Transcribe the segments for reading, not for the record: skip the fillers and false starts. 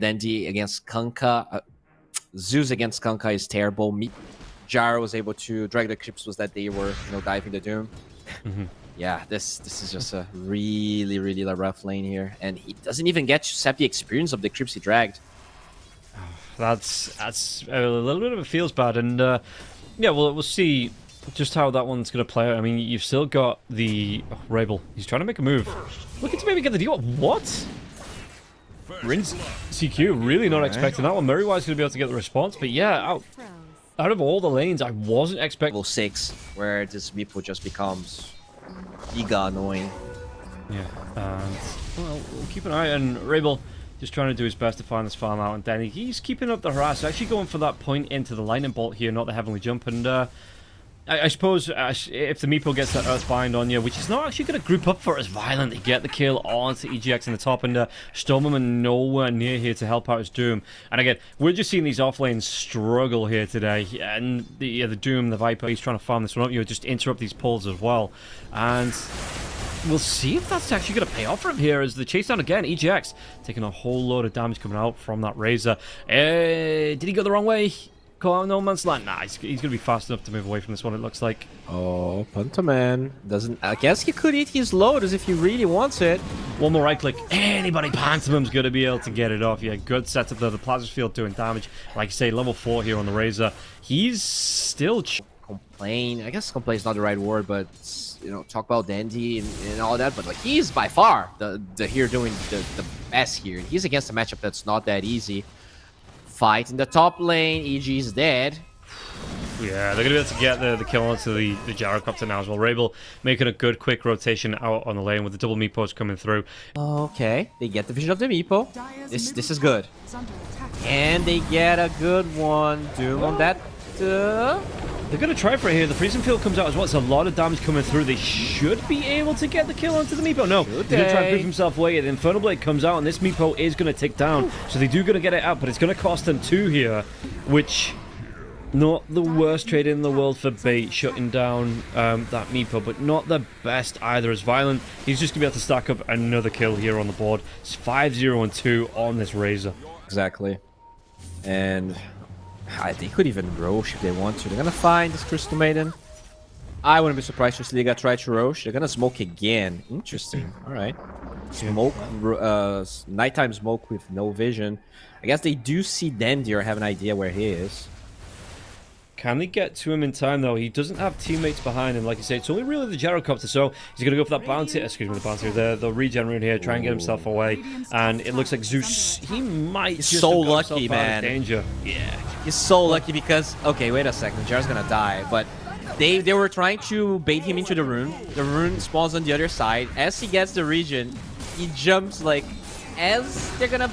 Dendi against Kanka. Zeus against Kanka is terrible. Jaro was able to drag the creeps was that they were, diving the Doom. Yeah, this is just a really rough lane here, and he doesn't even get to have the experience of the creeps he dragged. That's a little bit of it feels bad, and yeah, we'll see just how that one's gonna play out. I mean, you've still got the reibl. He's trying to make a move, looking to maybe get the deal. What? rincyq really not expecting that one. Merrywise's gonna be able to get the response, but yeah, out of all the lanes, I wasn't expecting level 6, where this meeple just becomes giga annoying. Yeah, and well, we'll keep an eye on reibl. Just trying to do his best to find this farm out, and Denny, he's keeping up the harass, actually going for that point into the lightning bolt here, not the heavenly jump, and I suppose if the meeple gets that earthbind on you, which is not actually going to group up for as violent, to get the kill onto EGX in the top, and Stormman nowhere near here to help out his Doom. And again, we're just seeing these offlanes struggle here today, and the Doom, the Viper, he's trying to farm this one up, just interrupt these pulls as well, and we'll see if that's actually going to pay off for him here as the chase down again. EGX taking a whole load of damage coming out from that Razor. Did he go the wrong way? Call out no man's land? Nah, he's going to be fast enough to move away from this one, it looks like. Oh, pantomem doesn't. I guess he could eat his load as if he really wants it. One more right click. Anybody pantomem's going to be able to get it off. Yeah, good setup there. The plasma field doing damage. Like you say, level 4 here on the Razor. He's still complain. I guess complain is not the right word, but talk about Dendi and all that. But like, he's by far the here doing the best here. He's against a matchup that's not that easy. Fight in the top lane. EG is dead. Yeah, they're going to be able to get the kill onto the gyrocopter now as well. reibl making a good quick rotation out on the lane with the double meepos coming through. Okay, they get the vision of the meepo. This is good. And they get a good one. Doom on that. They're going to try for it here. The freezing field comes out as well. It's a lot of damage coming through. They should be able to get the kill onto the meepo. No, he's going to try and prove himself away. The Infernal Blade comes out, and this meepo is going to tick down. So they do going to get it out, but it's going to cost them 2 here, which not the worst trade in the world for bait, shutting down that meepo, but not the best either. As Violent, he's just going to be able to stack up another kill here on the board. It's 5-0-2 on this Razor. Exactly. And they could even Roche if they want to. They're gonna find this Crystal Maiden. I wouldn't be surprised if Liga try to Roche. They're gonna smoke again. Interesting. Alright. Smoke, nighttime smoke with no vision. I guess they do see Dendi or have an idea where he is. Can they get to him in time, though? He doesn't have teammates behind him, like you say. It's only really the gyrocopter, so he's going to go for that bounty. Excuse me, the bounty. The regen rune here, try and get himself away. And it looks like Zeus, he might He's just so have got lucky, himself out of man. danger. Yeah. He's so lucky because... Okay, wait a second. Jar's going to die, but they were trying to bait him into the rune. The rune spawns on the other side. As he gets the regen, he jumps, like, as they're going to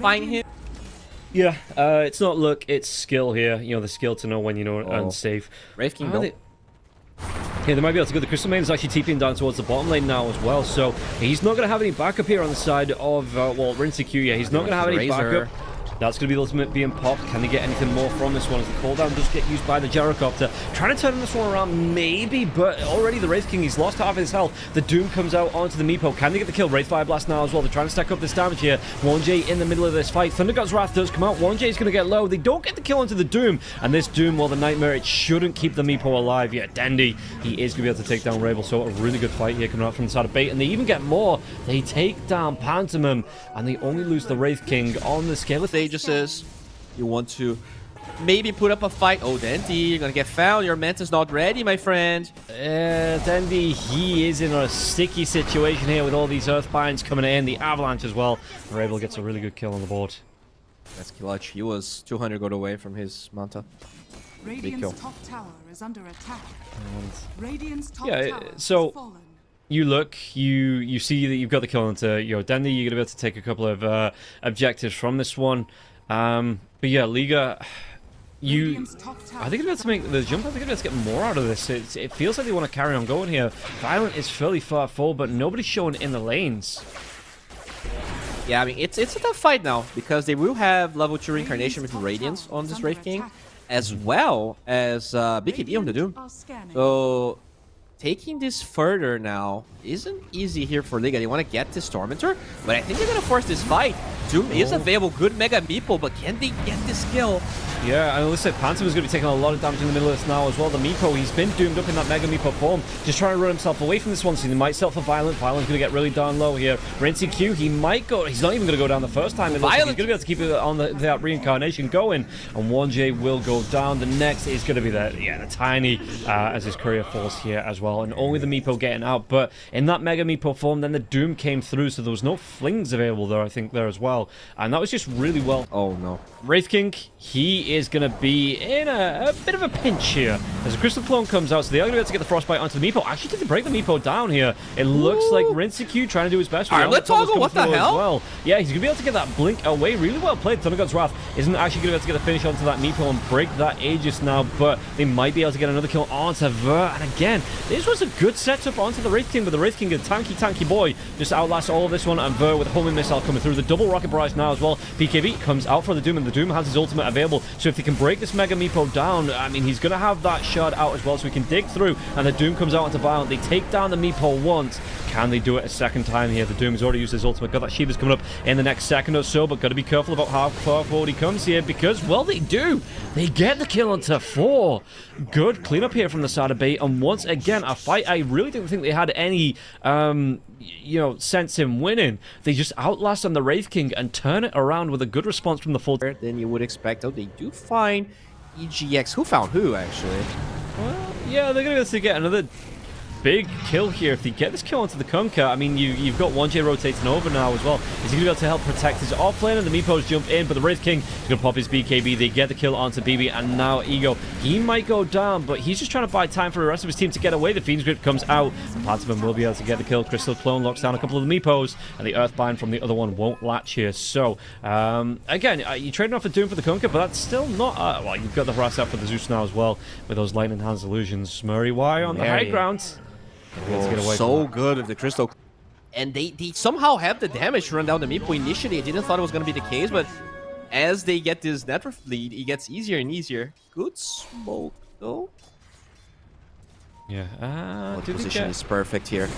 find him. Yeah, it's not luck, it's skill here. The skill to know when unsafe. Wraith King built. Yeah, they might be able to go. The Crystal Maiden is actually TPing down towards the bottom lane now as well, so he's not going to have any backup here on the side of, rincyq. Yeah, he's not going to have any backup. That's going to be the ultimate being popped. Can they get anything more from this one as the cooldown does get used by the gyrocopter? Trying to turn this one around, maybe, but already the Wraith King, he's lost half his health. The Doom comes out onto the meepo. Can they get the kill? Wraith Fire Blast now as well. They're trying to stack up this damage here. OneJey in the middle of this fight. Thunder God's Wrath does come out. OneJey's going to get low. They don't get the kill onto the Doom, and this Doom, the Nightmare, it shouldn't keep the meepo alive. Yeah, Dendi, he is going to be able to take down reibl, so a really good fight here coming out from the side of bait, and they even get more. They take down pantomem, and they only lose the Wraith King on the scale of Stages. You want to maybe put up a fight. Oh, Dendi, you're gonna get found. Your Manta's not ready, my friend. Dendi, he is in a sticky situation here with all these Earthbinds coming in. The Avalanche as well. reibl gets a really good kill on the board. That's clutch. He was 200 gold away from his Manta. Big kill. Top tower is under attack. Radiant's top yeah, tower so has fallen. you look, you see that you've got the kill onto Dendi. You're going to be able to take a couple of objectives from this one. But yeah, Liga, I think they're about to make the jump. I think they're about to get more out of this. It feels like they want to carry on going here. Violent is fairly far forward, but nobody's showing in the lanes. Yeah, I mean, it's a tough fight now because they will have level 2 reincarnation with Radiance on this Wraith King, as well as BKB on the Doom. So taking this further now isn't easy here for Liga. They want to get this Tormentor, but I think they're going to force this fight. Doom is available. Good Mega Meeple, but can they get this kill? Yeah, and it looks like Pantomem is going to be taking a lot of damage in the middle of this now as well. The Meepo, he's been doomed up in that Mega Meepo form, just trying to run himself away from this one, so he might settle for Violent. Violent's going to get really down low here. rincyq, he might go, he's not even going to go down the first time. It looks like he's going to be able to keep it on that reincarnation going, and OneJey will go down. The next is going to be the Tiny, as his courier falls here as well, and only the Meepo getting out. But in that Mega Meepo form, then the Doom came through, so there was no flings available there, I think, there as well. And that was just really well. Oh, no. Wraith King, he is going to be in a bit of a pinch here as a Crystal Clone comes out, so they are going to be able to get the Frostbite onto the Meepo. Actually, did they break the Meepo down here? It looks like rincyq trying to do his best. Armlet Toggle, what the hell? Well. Yeah, he's going to be able to get that blink away. Really well played. Thunder God's Wrath isn't actually going to be able to get the finish onto that Meepo and break that Aegis now, but they might be able to get another kill onto Ver. And again, this was a good setup onto the Wraith King, but the Wraith King, a tanky boy, just outlasts all of this one, and Ver with a homing missile coming through. The double rocket barrage now as well. BKB comes out for the Doom, and the Doom has his ultimate available, so if they can break this Mega Meepo down, I mean, he's going to have that shard out as well, so we can dig through, and the Doom comes out onto Violent. They take down the Meepo once. Can they do it a second time here? The Doom has already used his ultimate. Got that Shiva's coming up in the next second or so, but got to be careful about how far forward he comes here, because, well, they do. They get the kill onto 4. Good cleanup here from the side of Bay, and once again, a fight I really didn't think they had any, you know, sense in winning. They just outlast on the Wraith King and turn it around with a good response from the full. Then you would expect. Oh, they do find EGX. Who found who, actually? Well, yeah, they're going to get another big kill here if they get this kill onto the Kunkka. I mean, you've got OneJey rotating over now as well. Is he going to be able to help protect his offlane? And the Meepos jump in, but the Wraith King is going to pop his BKB. They get the kill onto BB, and now Ego, he might go down, but he's just trying to buy time for the rest of his team to get away. The Fiend's Grip comes out, and Pantomem will be able to get the kill. Crystal Clone locks down a couple of the Meepos, and the Earthbind from the other one won't latch here. So, again, you're trading off the Doom for the Kunkka, but that's still not... well, you've got the harass out for the Zeus now as well, with those Lightning Hands illusions. Murray Y on the high ground. So good with the Crystal. And they somehow have the damage to run down the Meepo initially. I didn't thought it was going to be the case, but as they get this network lead, it gets easier and easier. Good smoke, though. Yeah, the position is perfect here.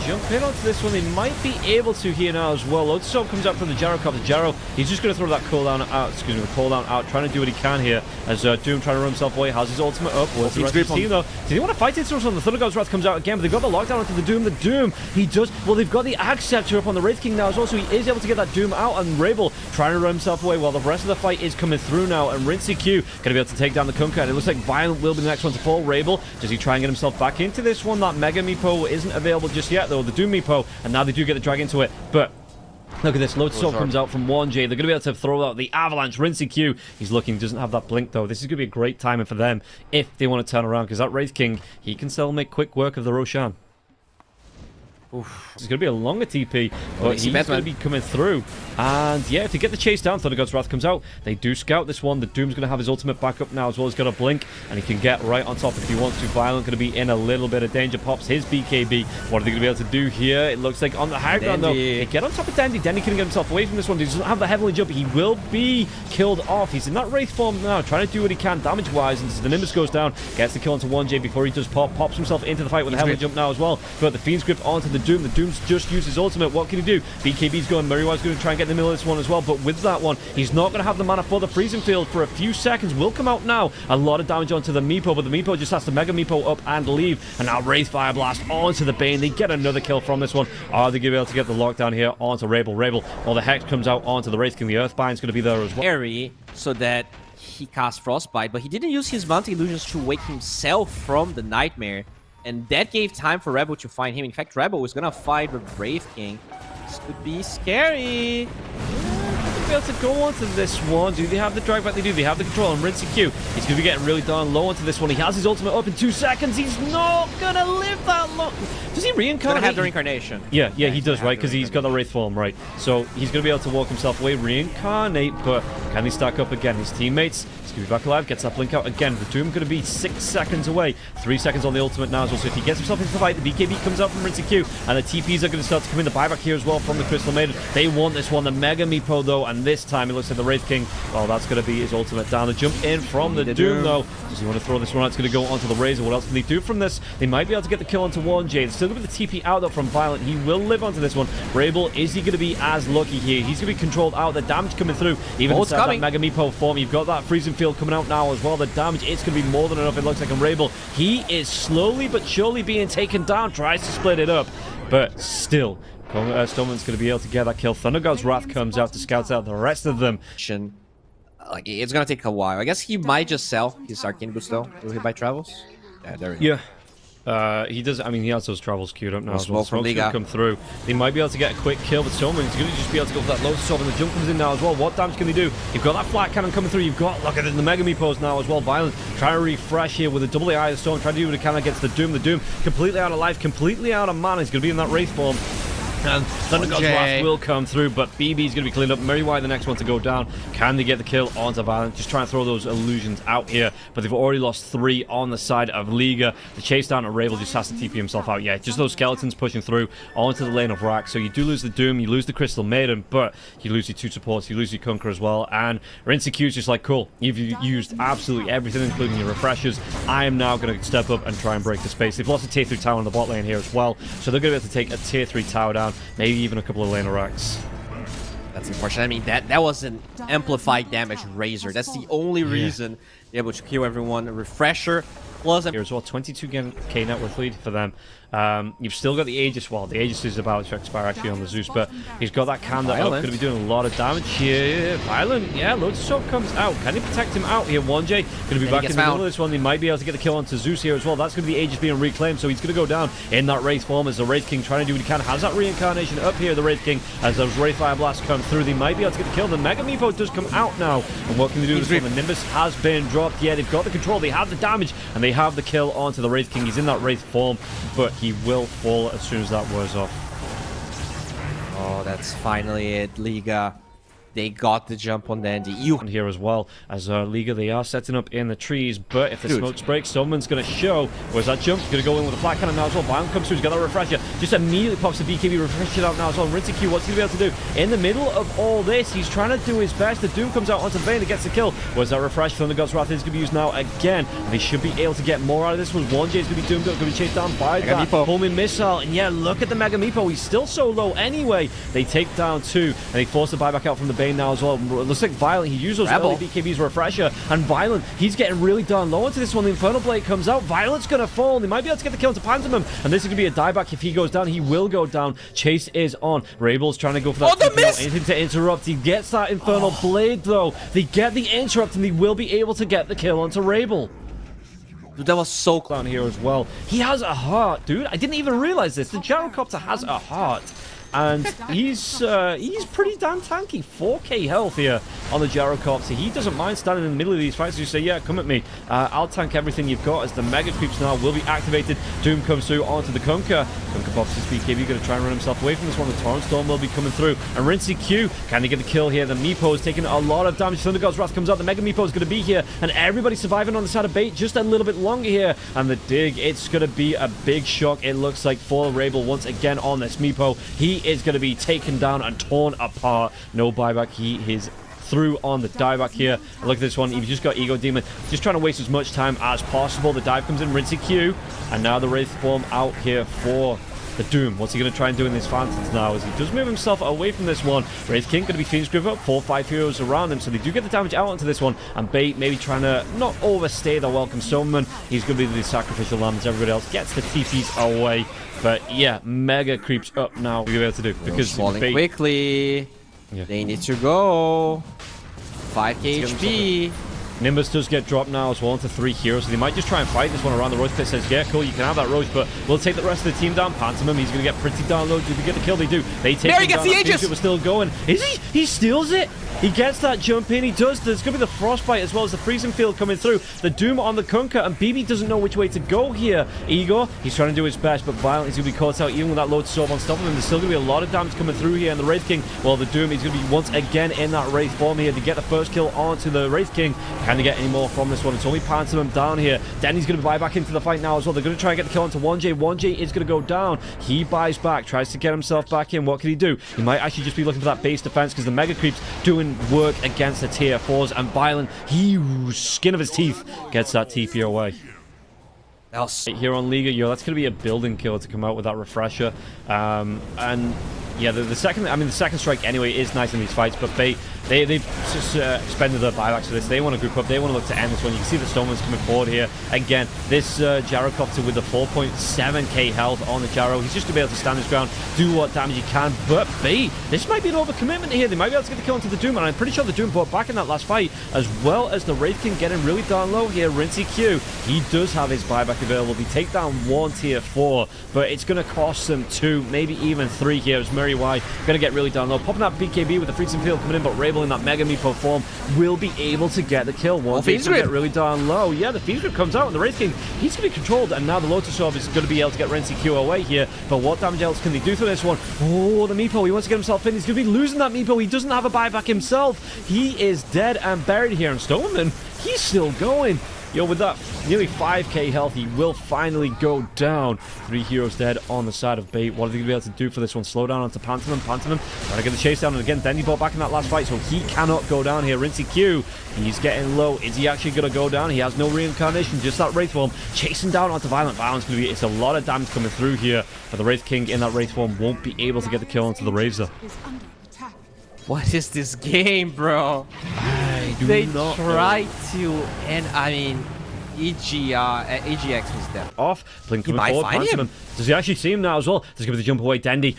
Jump in onto this one. They might be able to here now as well. Load Storm comes out from the Jarrow Cop. The Jarrow, he's just going to throw that cooldown out. Excuse me, the cooldown out, trying to do what he can here. As Doom trying to run himself away, has his ultimate up. What's the rest of his team though? Do they want to fight it? So the Thunder God's Wrath comes out again, but they've got the lockdown onto the Doom. The Doom, he does. Well, they've got the egxrdemxn up on the Wraith King now as well, so he is able to get that Doom out. And reibl trying to run himself away while the rest of the fight is coming through now. And rincyq going to be able to take down the Kunkka. And it looks like Violent will be the next one to fall. reibl, does he try and get himself back into this one? That Mega Meepo isn't available just yet though. The Doom Meepo, and now they do get the drag into it, but look at this. Load Storm comes out from OneJey. They're going to be able to throw out the Avalanche. rincyq, he's looking, doesn't have that blink though. This is going to be a great timing for them if they want to turn around, because that Wraith King, he can still make quick work of the Roshan. Oof. It's going to be a longer TP, but he's going to be coming through. And yeah, if they get the chase down, Thunder God's Wrath comes out. They do scout this one. The Doom's going to have his ultimate back up now as well. He's got a blink, and he can get right on top if he wants to. Violent going to be in a little bit of danger. Pops his BKB. What are they going to be able to do here? It looks like on the high ground though. They get on top of Dendi. Dendi can get himself away from this one. He doesn't have the heavenly jump. He will be killed off. He's in that Wraith form now, trying to do what he can damage-wise. And the Nimbus goes down, gets the kill onto OneJey before he does pop. Pops himself into the fight with the heavenly jump now as well. But the Fiend's Grip onto the Doom. The Doom's just used his ultimate. What can he do? BKB's going. Murray's going to try and get in the middle of this one as well, but with that one, he's not going to have the mana for the freezing field for a few seconds. Will come out now. A lot of damage onto the Meepo, but the Meepo just has to Mega Meepo up and leave. And now Wraith Fire Blast onto the Bane. They get another kill from this one. Are they going to be able to get the lockdown here onto reibl? reibl, well, the Hex comes out onto the Wraith King. The Earthbind's going to be there as well. Airy, so that he cast Frostbite, but he didn't use his Mountain Illusions to wake himself from the Nightmare. And that gave time for reibl to find him. In fact, reibl was going to fight with Wraith King. This could be scary. Be able to go onto this one. Do they have the drag back? They do. They have the control on rincyq. He's going to be getting really darn low onto this one. He has his ultimate up in 2 seconds. He's not going to live that long. Does he reincarnate? Gonna have the reincarnation. Yeah, he does, right? Because he's got the Wraith form, right? So he's going to be able to walk himself away, reincarnate, but Can he stack up again? His teammates, he's going to be back alive, gets that blink out again. The Doom going to be 6 seconds away. 3 seconds on the ultimate now as well. So if he gets himself into the fight, the BKB comes out from rincyq, and the TPs are going to start to come in. The buyback here as well from the Crystal Maiden. They want this one. The Mega Meepo though, and this time it looks like the Wraith King, well, that's going to be his ultimate down. The jump in from the Doom though. Does he want to throw this one out? It's going to go onto the Razor. What else can they do from this? They might be able to get the kill onto OneJey. It's still going to be the TP out though from Violent. He will live onto this one. reibl, is he going to be as lucky here? He's going to be controlled out. The damage coming through. Even inside that Mega Meepo form, you've got that freezing field coming out now as well. The damage, it's going to be more than enough, it looks like, on reibl. He is slowly but surely being taken down. Tries to split it up, but still, Stoneman's going to be able to get that kill. Thunder God's Wrath comes out to scout out the rest of them. Like, it's gonna take a while. I guess he might just sell his Arcane Boost though. Will he buy Travels? Yeah, there we go. He does. I mean, he has those Travels queued up now. Smoke from Liga come through. They might be able to get a quick kill, but Stoneman is going to just be able to go for that Lotus Orb, and the jump comes in now as well. What damage can they do? You've got that flat cannon coming through. You've got, look at it, the Mega Meepos now as well. Violent trying to refresh here with a double Eye of Storm, trying to do what he can against the Doom. The Doom completely out of life, completely out of mana. He's going to be in that Wraith form. And Thunder God's Wrath will come through, but BB's going to be cleaned up. Merrywire, the next one to go down. Can they get the kill onto Violent? Just trying to throw those illusions out here, but they've already lost 3 on the side of Liga. The chase down at reibl just has to TP himself out. Yeah, just those skeletons pushing through onto the lane of Rack. So you do lose the Doom, you lose the Crystal Maiden, but you lose your 2 supports, you lose your Conqueror as well. And rincyq is just like, cool, you've used absolutely everything, including your refreshers. I am now going to step up and try and break the space. They've lost a tier 3 tower in the bot lane here as well, so they're going to be able to take a tier 3 tower down, maybe even a couple of lane racks. That's unfortunate. I mean, that was an amplified damage Razor. That's the only reason they're able to kill everyone. A refresher plus here as well. 22k net worth lead for them. You've still got the Aegis. Well, the Aegis is about to expire actually on the Zeus, but he's got that Candle up. Going to be doing a lot of damage here. Violent, yeah, Lotus Orb comes out. Can he protect him out here? OneJey going to be back in the middle of this one. They might be able to get the kill onto Zeus here as well. That's going to be Aegis being reclaimed, so he's going to go down in that Wraith form as the Wraith King trying to do what he can. Has that reincarnation up here, the Wraith King, as those Wraith Fire Blasts come through. They might be able to get the kill. The Mega Meepo does come out now, and what can they do with this one? The Nimbus has been dropped. Yeah, they've got the control, they have the damage, and they have the kill onto the Wraith King. He's in that Wraith form, but he will fall as soon as that wears off. Oh, that's finally it. Liga, they got the jump on Dendi. And here as well as Liga, they are setting up in the trees, but if the smokes break, someone's going to show. Where's that jump? He's going to go in with a flat cannon now as well. Violent comes through, he's got that refresher. Just immediately pops the BKB, refresh it out now as well. rincyq, what's he going to be able to do? In the middle of all this, he's trying to do his best. The Doom comes out onto Vayne and gets the kill. Where's that refresh? Thunder God's Wrath is going to be used now again. They should be able to get more out of this one. OneJey is going to be doomed up, going to be chased down by that homing missile. And yeah, look at the Mega Meepo. He's still so low anyway. They take down 2, and they force the buyback out from the Bane now as well. It looks like Violent, he used those early BKBs refresher, and Violent, he's getting really darn low into this one. The Infernal Blade comes out, Violent's gonna fall, and they might be able to get the kill into Pantomem, and this is gonna be a dieback. If he goes down, he will go down. Chase is on. reibl trying to go for that. Anything to interrupt. He gets that Infernal Blade though. They get the interrupt, and they will be able to get the kill onto reibl. Dude, that was so close down here as well. He has a heart, dude. I didn't even realize this. The Gyrocopter has a heart. And he's pretty damn tanky. 4k health here on the Gyrocopter. He doesn't mind standing in the middle of these fights. You say, yeah, come at me. I'll tank everything you've got, as the Mega Creeps now will be activated. Doom comes through onto the Kunkka. Kunkka pops his BKB, going to try and run himself away from this one. The Torrent Storm will be coming through. And rincyq, can he get the kill here? The Meepo is taking a lot of damage. Thunder God's Wrath comes out. The Mega Meepo is going to be here. And everybody surviving on the side of bait just a little bit longer here. And the dig, it's going to be a big shock, it looks like, for reibl once again on this Meepo. He is going to be taken down and torn apart. No buyback. He is through on the dieback here. Look at this one. He's just got Ego Demon, just trying to waste as much time as possible. The dive comes in, rincyq, and now the Wraith form out here for the Doom. What's he going to try and do in these Phantoms now, as he does move himself away from this one? Wraith King going to be Phoenix Grip up, 4 or 5 heroes around him, so they do get the damage out onto this one. And Bait maybe trying to not overstay the welcome summon. He's going to be the sacrificial lamb as everybody else gets the TPs away. But yeah, Mega Creeps up now. What are you able to do? Because falling quickly. Yeah. They need to go. 5k HP. Nimbus does get dropped now as well into 3 heroes, so they might just try and fight this one around. The Roach Pit says, yeah, cool, you can have that Roach, but we'll take the rest of the team down. Pantomem, he's going to get pretty down low. Do they get the kill? They do. They take him down. The Aegis! It was still going. Is he? He steals it? He gets that jump in. He does. There's going to be the Frostbite as well as the Freezing Field coming through. The Doom on the Kunkka, and BB doesn't know which way to go here. Igor, he's trying to do his best, but Violent is going to be caught out even with that Lotus Orb on top of him. There's still going to be a lot of damage coming through here, and the Wraith King, well, the Doom is going to be once again in that Wraith form here to get the first kill onto the Wraith King. Can they get any more from this one? It's only Pantomem down here. Denny's going to buy back into the fight now as well. They're going to try and get the kill onto One-J. One-J is going to go down. He buys back, tries to get himself back in. What can he do? He might actually just be looking for that base defense because the Mega Creep's doing work against the tier 4s, and Violent, he, skin of his teeth, gets that TP away. Here on Liga, that's going to be a building kill to come out with that refresher. And yeah, the second strike anyway is nice in these fights, but they just expended their buybacks for this. They want to group up. They want to look to end this one. You can see the Stoneman's coming forward here. Again, this Gyrocopter with the 4.7k health on the Gyro. He's just going to be able to stand his ground, do what damage he can. But B, this might be an overcommitment here. They might be able to get the kill onto the Doom, and I'm pretty sure the Doom brought back in that last fight, as well as the Wraith King getting really darn low here. rincyq, he does have his buyback available. They take down one tier 4, but it's going to cost them 2, maybe even 3 here. As Murray Y going to get really down low. Popping that BKB with the Freezing Field coming in, but reibl in that Mega Meepo form will be able to get the kill. One going to get really down low. Yeah, the Fiend Grip comes out, and the Wraith King, he's going to be controlled, and now the Lotus Orb is going to be able to get rincyq away here. But what damage else can they do for this one? Oh, the Meepo, he wants to get himself in. He's going to be losing that Meepo. He doesn't have a buyback himself. He is dead and buried here, and Stoneman, he's still going. Yo, with that nearly 5k health, he will finally go down. 3 heroes dead on the side of Bait. What are they going to be able to do for this one? Slow down onto Pantomem. Pantomem trying to get the chase down. And again, Dendi bought back in that last fight, so he cannot go down here. rincyq, he's getting low. Is he actually going to go down? He has no reincarnation, just that Wraith form. Chasing down onto Violent. Violent's going to be... It's a lot of damage coming through here. But the Wraith King in that Wraith form won't be able to get the kill onto the Razor. What is this game, bro? They tried to, and I mean, egx was dead. Off, Blink coming forward, Pantomem. Does he actually see him now as well? There's going to be the jump away, Dendi.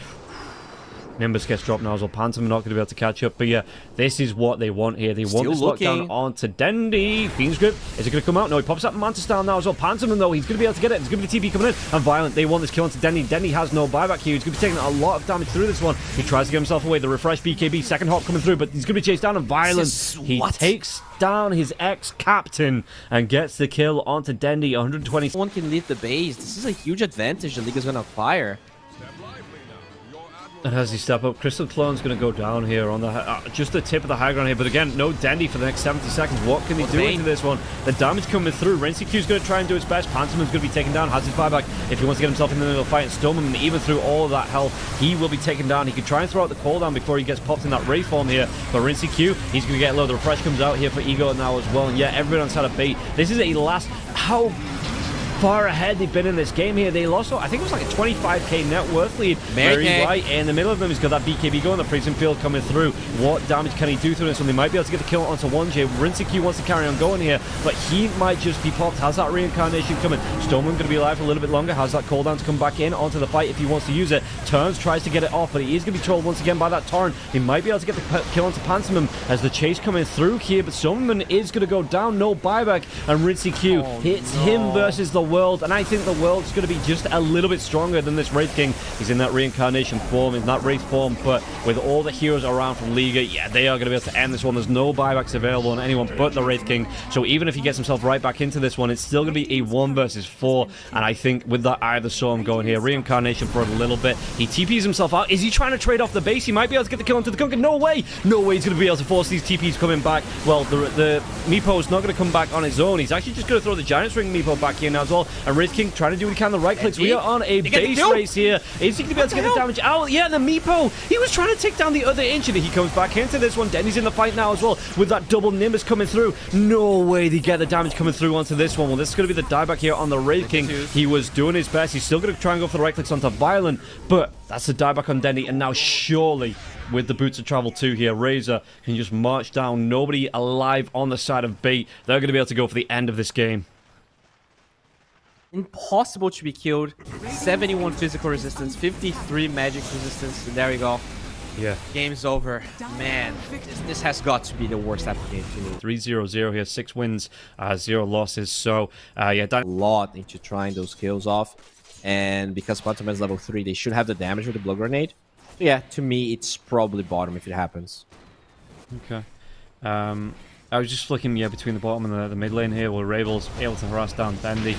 Nimbus gets dropped now as well. Pantomem not going to be able to catch up. But yeah, this is what they want here. They want this lockdown onto Dendi. Fiend's Grip. Is it going to come out? No, he pops up Manta style now as well. Pantomem though, he's going to be able to get it. There's going to be TP coming in. And Violent, they want this kill onto Dendi. Dendi has no buyback here. He's going to be taking a lot of damage through this one. He tries to get himself away. The refresh BKB, second hop coming through, but he's going to be chased down. And Violent, he takes down his ex-captain and gets the kill onto Dendi. 120. One can leave the base. This is a huge advantage the league is going to acquire. And as he step up, Crystal Clone's going to go down here on the just the tip of the high ground here. But again, no Dendi for the next 70 seconds. What can he do into this one? The damage coming through. rincyq's going to try and do his best. Pantomem's going to be taken down. Has his buyback if he wants to get himself in the middle of the fight. And Stoneman, even through all of that health, he will be taken down. He could try and throw out the cooldown before he gets popped in that Wraith form here. But rincyq, he's going to get low. The refresh comes out here for Ego now as well. And yeah, everyone on side of Bait. This is a last... How far ahead they've been in this game here. They lost, I think it was like a 25k net worth lead. Very right in the middle of them. He's got that BKB going, the Freezing Field coming through. What damage can he do through this one? They might be able to get the kill onto One-J. rincyq wants to carry on going here, but he might just be popped. Has that reincarnation coming. Stoneman going to be alive for a little bit longer. Has that cooldown to come back in onto the fight if he wants to use it. Turns, tries to get it off, but he is going to be trolled once again by that Torrent. He might be able to get the kill onto Pantomem as the chase coming through here, but Stoneman is going to go down. No buyback, and rincyq hits him versus the world, and I think the world's going to be just a little bit stronger than this Wraith King. He's in that reincarnation form, in that Wraith form, but with all the heroes around from Liga, yeah, they are going to be able to end this one. There's no buybacks available on anyone but the Wraith King, so even if he gets himself right back into this one, it's still going to be a 1 versus 4, and I think with that Eye of the Storm going here, reincarnation for a little bit, he TPs himself out. Is he trying to trade off the base? He might be able to get the kill onto the Kunkka. No way! No way he's going to be able to force these TPs coming back. Well, the Meepo's not going to come back on his own. He's actually just going to throw the Giant's Ring Meepo back here now as well, and Wraith King trying to do what he can. The right clicks. We are on a base race here. Is he going to be able to get the damage out? Yeah, the Meepo. He was trying to take down the other inch, and he comes back into this one. Denny's in the fight now as well with that double Nimbus coming through. No way they get the damage coming through onto this one. Well, this is going to be the dieback here on the Wraith King. He was doing his best. He's still going to try and go for the right clicks onto Violent, but that's the dieback on Dendi. And now surely, with the Boots of Travel 2 here, Razor can just march down. Nobody alive on the side of Bait. They're going to be able to go for the end of this game. Impossible to be killed. 71 physical resistance, 53 magic resistance. And there you go. Yeah. Game's over. Man, this has got to be the worst type of game to me. 3-0-0 here, 6 wins, 0 losses. So, yeah, done a lot into trying those kills off. And because Pantomem is level 3, they should have the damage with the Blood Grenade. So yeah, to me, it's probably bottom if it happens. Okay. I was just flicking, yeah, between the bottom and the mid lane here, where reibl able to harass down Dendi.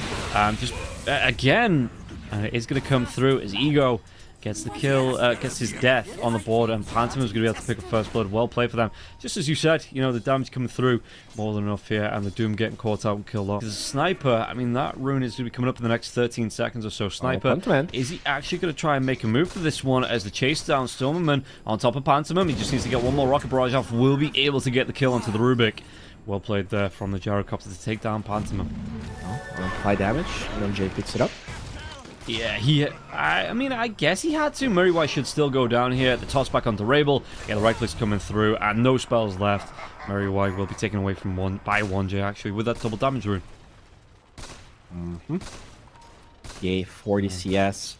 Just again, it's going to come through as Ego gets the kill, gets his death on the board, and pantomem is going to be able to pick up first blood. Well played for them. Just as you said, you know, the damage coming through more than enough here, and the Doom getting caught out and killed off. Because Sniper, I mean, that rune is going to be coming up in the next 13 seconds or so. Sniper, is he actually going to try and make a move for this one as the chase down Stormerman on top of pantomem? He just needs to get one more rocket barrage off. Will be able to get the kill onto the Rubik. Well played there from the gyrocopter to take down pantomem. High damage. L1GA picks it up. Yeah, I mean, I guess he had to. Murray should still go down here. The toss back onto reibl. Yeah, the right click's coming through, and no spells left. Murray will be taken away from L1GA actually with that double damage rune. Yay, 40 CS.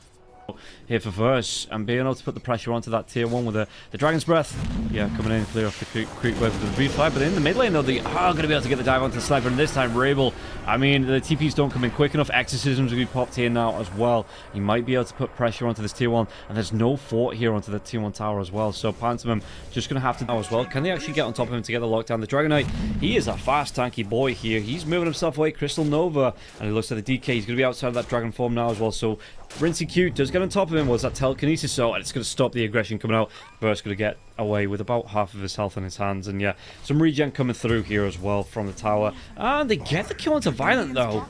Here for Verse, and being able to put the pressure onto that tier 1 with the Dragon's Breath. Yeah, coming in and clear off the creep wave with the V5, but in the mid lane though, they are going to be able to get the dive onto the Sniper, and this time reibl, I mean, the TPs don't come in quick enough. Exorcisms will be popped here now as well. He might be able to put pressure onto this tier 1, and there's no fort here onto the tier 1 tower as well, so pantomem just going to have to know as well. Can they actually get on top of him to get the lockdown? The Dragon Knight, he is a fast tanky boy here. He's moving himself away. Crystal Nova, and he looks at the DK. He's going to be outside of that dragon form now as well, so rincyq does get on top of him. Was that telekinesis? So, and it's going to stop the aggression coming out. Verse going to get away with about half of his health in his hands, and yeah, some regen coming through here as well from the tower, and they get the kill onto Violent though.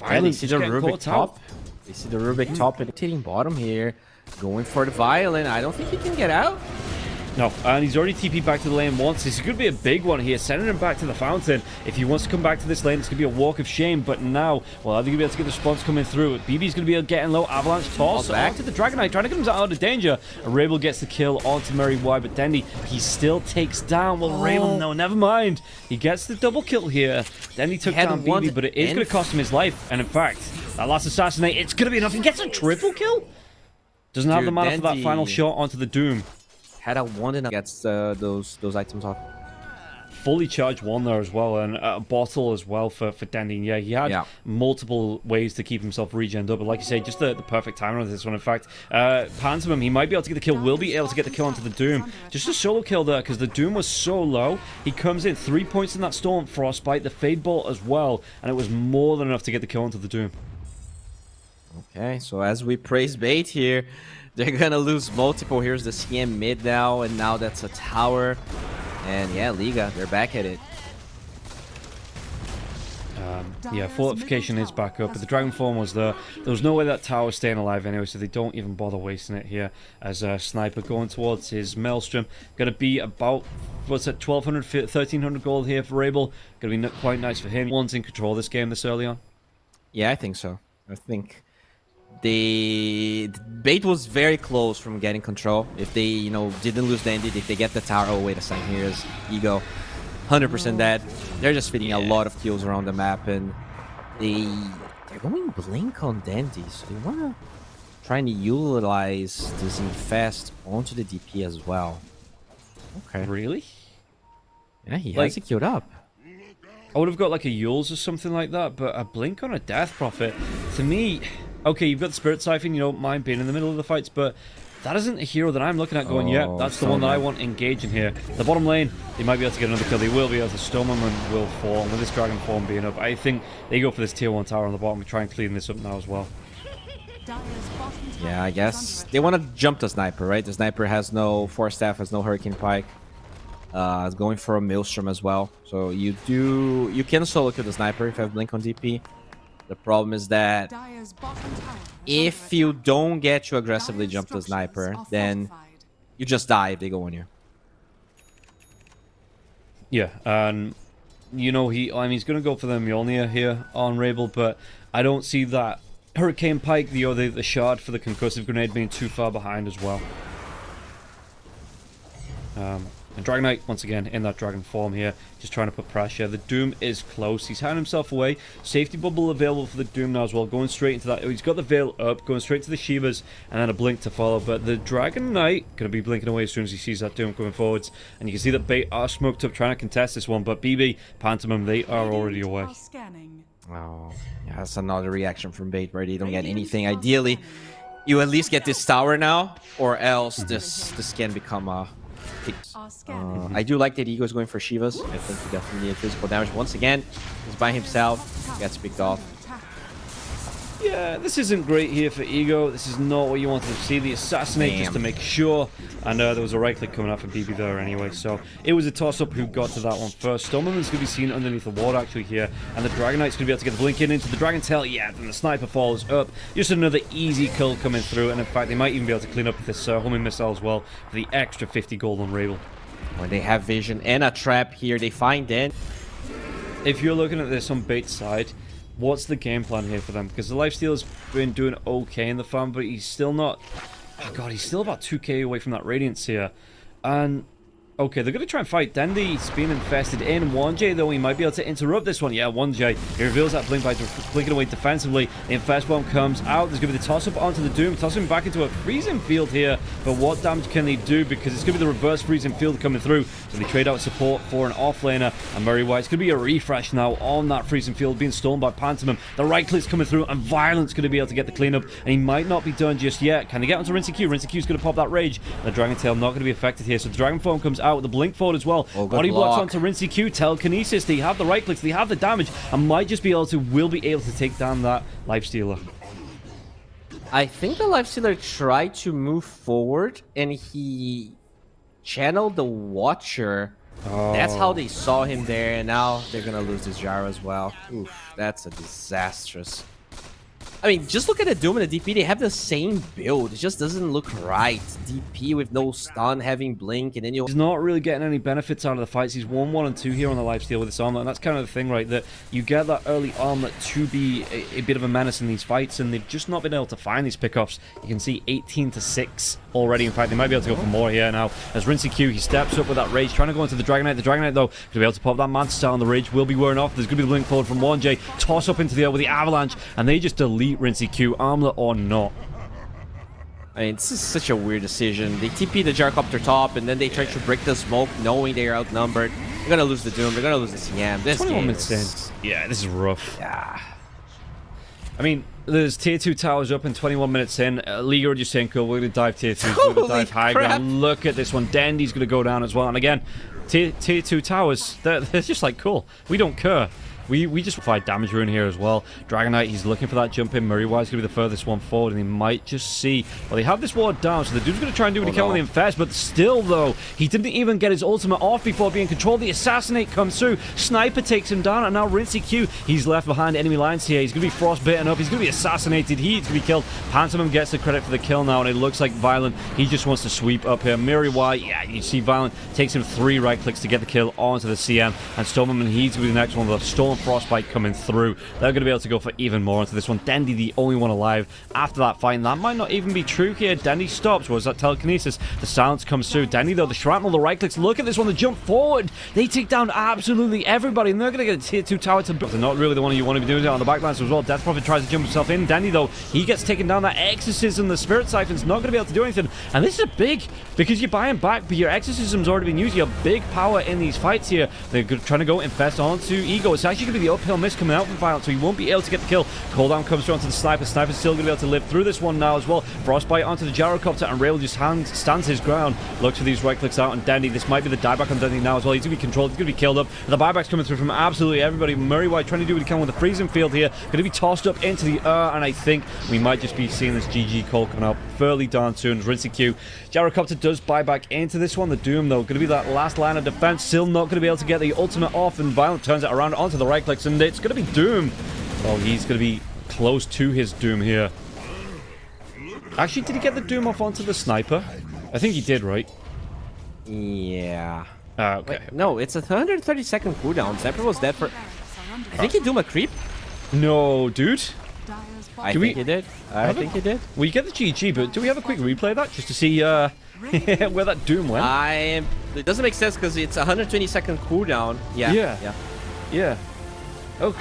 Violent, see the Rubik top. They see the Rubik top and hitting bottom here, going for the Violent. I don't think he can get out. No, and he's already TP'd back to the lane once. This is going to be a big one here, sending him back to the fountain. If he wants to come back to this lane, it's going to be a walk of shame. But now, well, are they going to be able to get the response coming through? BB's going to be getting low. Avalanche toss back to the Dragon Knight, trying to get him out of danger. And reibl gets the kill onto Murray, but Dendi, he still takes down. Well, reibl, no, never mind. He gets the double kill here. Dendi took down BB, but it is going to cost him his life. And in fact, that last assassinate, it's going to be enough. He gets a triple kill. Doesn't have the mana for that final shot onto the Doom. Had a one and gets those items off. Fully charged one there as well, and a bottle as well for Dendi. Yeah, he had multiple ways to keep himself regened up, but like you say, just the perfect timing on this one. In fact, pantomem, he might be able to get the kill, will be able to get the kill onto the Doom. Just a solo kill there, because the Doom was so low. He comes in 3 points in that Storm Frostbite, the Fade Bolt as well, and it was more than enough to get the kill onto the Doom. Okay, so as we praise bait here, they're gonna lose multiple. Here's the CM mid now, and now that's a tower. And yeah, Liga, they're back at it. Yeah, fortification is back up, but the Dragon Form was there. There was no way that tower was staying alive anyway, so they don't even bother wasting it here. As Sniper going towards his Maelstrom. Gonna be about, what's it, 1,200, 1,300 gold here for reibl. Gonna be quite nice for him. One's in control of this game this early on. Yeah, I think so. I think the bait was very close from getting control. If they, you know, didn't lose Dendi, if they get the tower, oh wait a second, here's Ego, 100% dead. They're just feeding a lot of kills around the map, and they're going blink on Dendi, so they wanna try and utilize this infest onto the DP as well. Okay. Really? Yeah, he has it queued up. I would have got like a Yules or something like that, but a blink on a Death Prophet, to me, okay, you've got the Spirit Siphon, you don't mind being in the middle of the fights, but that isn't a hero that I'm looking at going, yeah, that's the one that I want engaging here. The bottom lane, they might be able to get another kill. They will be able to storm him and will fall. And with this Dragon Form being up, I think they go for this tier 1 tower on the bottom and try and clean this up now as well. Yeah, I guess they want to jump the Sniper, right? The Sniper has no Force Staff, has no Hurricane Pike. It's going for a Maelstrom as well. So you can solo kill the Sniper if you have Blink on DP. The problem is that if you don't get to aggressively jump the Sniper, then you just die if they go on you. Yeah, and you know, he's going to go for the Mjolnir here on reibl, but I don't see that Hurricane Pike, the shard for the concussive grenade being too far behind as well. And Dragon Knight, once again, in that Dragon Form here, just trying to put pressure. The Doom is close. He's hiding himself away. Safety Bubble available for the Doom now as well. Going straight into that. He's got the Veil up, going straight to the Shivas, and then a Blink to follow. But the Dragon Knight going to be blinking away as soon as he sees that Doom coming forwards. And you can see that Bait are smoked up, trying to contest this one. But BB, Pantomem, they are already away. Oh, yeah, that's another reaction from Bait where they don't get anything. Ideally, you at least get this tower now, or else this can become a Are scanning. I do like that Ego is going for Shivas. I think he definitely needed physical damage. Once again, he's by himself. Gets picked off. Attack. Yeah, this isn't great here for Ego. This is not what you wanted to see. The assassinate just to make sure. And there was a right click coming out from BB there anyway. So it was a toss-up who got to that one first. Stormman's going to be seen underneath the ward actually here. And the Dragon Knight's going to be able to get the blink in into the Dragon Tail. Yeah, then the sniper follows up. Just another easy kill coming through. And in fact, they might even be able to clean up this homing missile as well for the extra 50 gold on reibl. When they have vision and a trap here, they find Den. If you're looking at this on Bait's side, what's the game plan here for them? Because the lifesteal's been doing okay in the farm, but he's still not... Oh god, he's still about 2k away from that Radiance here. And... Okay, they're going to try and fight Dendi. He's being infested in OneJey, though. He might be able to interrupt this one. Yeah, OneJey. He reveals that blink by blinking away defensively. The infest bomb comes out. There's going to be the toss-up onto the Doom. Toss him back into a freezing field here. But what damage can they do? Because it's going to be the reverse freezing field coming through. So they trade out support for an offlaner. And Murray White's going to be a refresh now on that freezing field being stolen by Pantomem. The right click's coming through. And Violent's going to be able to get the cleanup. And he might not be done just yet. Can they get onto rincyq? rincyq's going to pop that rage. And the Dragon Tail not going to be affected here. So the Dragon Form comes out with the blink forward as well. Body blocks onto rincyq, telekinesis. They have the right clicks, they have the damage, and might just be able to, will be able to take down that lifestealer. I think the lifestealer tried to move forward and he channeled the Watcher. That's how they saw him there, and now they're gonna lose this Gyro as well. Oof, that's a disastrous. I mean, just look at the Doom and the DP. They have the same build. It just doesn't look right. DP with no stun, having blink, and then you... He's not really getting any benefits out of the fights. He's 1-1 and 2 here on the lifesteal with this armlet, and that's kind of the thing, right? That you get that early armlet to be a bit of a menace in these fights, and they've just not been able to find these pickups. You can see 18-6 already. In fact, they might be able to go for more here now. As rincyq, he steps up with that rage, trying to go into the Dragon Knight. The Dragon Knight, though, going to be able to pop that Mantis Star on the rage. Will be wearing off. There's going to be the blink forward from OneJey. Toss up into the air with the Avalanche, and they just delete rincyq. Armlet or not. I mean, this is such a weird decision. They TP the Gyrocopter top, and then they try to break the smoke, knowing they are outnumbered. They're gonna lose the Doom. They're gonna lose the CM. This 21 game minutes is... in. Yeah, this is rough. Yeah. I mean, there's tier 2 towers up in 21 minutes in. Liga Radjusenko, we're going to dive tier 2. We're going to dive high ground. Look at this one. Dendi's going to go down as well. And again, tier 2 towers, they're just like, cool. We don't care. We just provide damage rune here as well. Dragon Knight, he's looking for that jump in. Murray White's going to be the furthest one forward, and he might just see... Well, they have this ward down, so the dude's going to try and do what he can with the infest, but still, though, he didn't even get his ultimate off before being controlled. The assassinate comes through. Sniper takes him down, and now rincyq, he's left behind enemy lines here. He's going to be frostbitten up. He's going to be assassinated. He's going to be killed. Pantomem gets the credit for the kill now, and it looks like Violent, he just wants to sweep up here. Murray White, yeah, you see Violent takes him 3 right clicks to get the kill onto the CM, and Stormman, he's going to be the next one with a Storm Frostbite coming through. They're going to be able to go for even more into this one. Dendi, the only one alive after that fight, and that might not even be true here. Dendi stops. Was that telekinesis? The silence comes through. Dendi, though, the shrapnel, the right clicks. Look at this one. The jump forward. They take down absolutely everybody, and they're going to get a tier 2 tower to build. They're not really the one you want to be doing it on the backlines as well. Death Prophet tries to jump himself in. Dendi, though, he gets taken down. That exorcism, the spirit siphon's not going to be able to do anything, and this is big because you buy him back, but your exorcism's already been used. You have big power in these fights here. They're trying to go infest onto Ego. It's actually going to be the uphill miss coming out from Violent, so he won't be able to get the kill. Cooldown comes through onto the Sniper. Sniper's still going to be able to live through this one now as well. Frostbite onto the Gyrocopter, and reibl just stands his ground. Looks for these right clicks out on Dendi. This might be the dieback on Dendi now as well. He's going to be controlled. He's going to be killed up. And the buyback's coming through from absolutely everybody. Murray White trying to do what he can with the freezing field here. Going to be tossed up into the air, and I think we might just be seeing this GG call coming out fairly darn soon. rincyq. Gyrocopter does buy back into this one. The Doom, though, going to be that last line of defense. Still not going to be able to get the ultimate off, and Violent turns it around onto the right clicks, and it's going to be Doom. Well, he's going to be close to his Doom here. Actually, did he get the Doom off onto the Sniper? I think he did, right? Yeah. Okay. Wait, no, it's a 130-second cooldown. Sniper was dead for... I think he Doom a creep. No, dude. I think he did. I think he did. We get the GG, but do we have a quick replay of that just to see where that Doom went? It doesn't make sense because it's a 120-second cooldown. Yeah. Yeah. Okay.